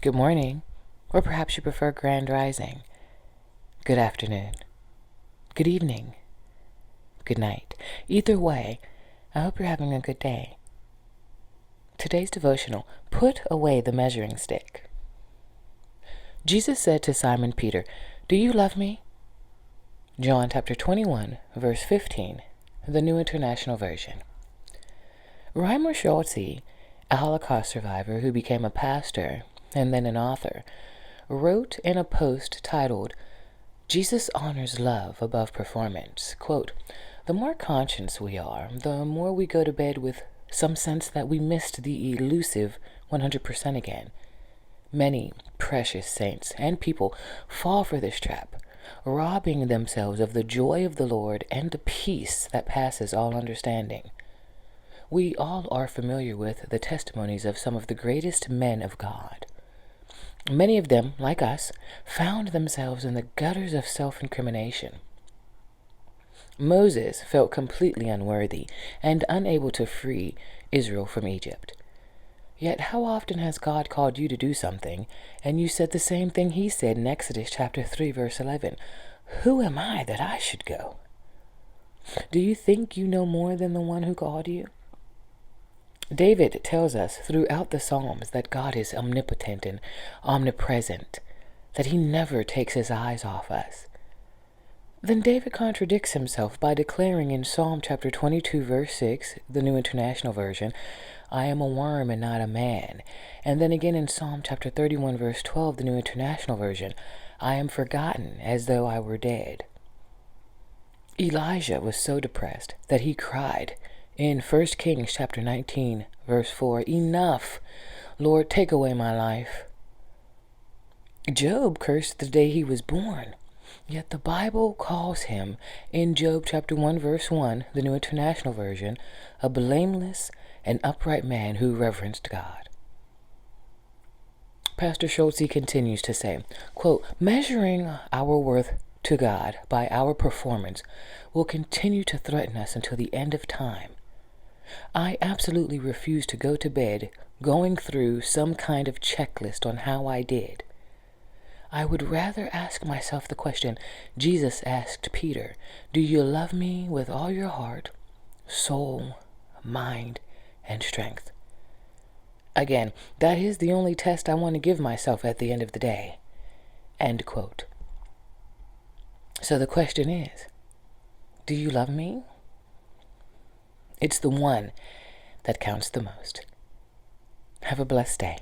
good morning, or perhaps you prefer grand rising, good afternoon, good evening, good night. Either way, I hope you're having a good day. Today's devotional, put away the measuring stick. Jesus said to Simon Peter, "Do you love me?" John chapter 21, verse 15, the New International Version. Reimer Schulze, a Holocaust survivor who became a pastor and then an author, wrote in a post titled, "Jesus honors love above performance." Quote, "The more conscious we are, the more we go to bed with some sense that we missed the elusive 100% again. Many precious saints and people fall for this trap, robbing themselves of the joy of the Lord and the peace that passes all understanding. We all are familiar with the testimonies of some of the greatest men of God. Many of them, like us, found themselves in the gutters of self-incrimination. Moses felt completely unworthy and unable to free Israel from Egypt. Yet how often has God called you to do something, and you said the same thing he said in Exodus chapter 3, verse 11, "Who am I that I should go?" Do you think you know more than the one who called you? David tells us throughout the Psalms that God is omnipotent and omnipresent, that he never takes his eyes off us. Then David contradicts himself by declaring in Psalm chapter 22, verse 6, the New International Version, "I am a worm and not a man." And then again in Psalm chapter 31, verse 12, the New International Version, "I am forgotten as though I were dead." Elijah was so depressed that he cried in 1 Kings chapter 19, verse 4, "Enough, Lord, take away my life." Job cursed the day he was born. Yet the Bible calls him, in Job chapter 1, verse 1, the New International Version, a blameless and upright man who reverenced God. Pastor Schulze continues to say, quote, "Measuring our worth to God by our performance will continue to threaten us until the end of time. I absolutely refuse to go to bed going through some kind of checklist on how I did. I would rather ask myself the question Jesus asked Peter, 'Do you love me with all your heart, soul, mind, and strength?' Again, that is the only test I want to give myself at the end of the day." End quote. So the question is, do you love me? It's the one that counts the most. Have a blessed day.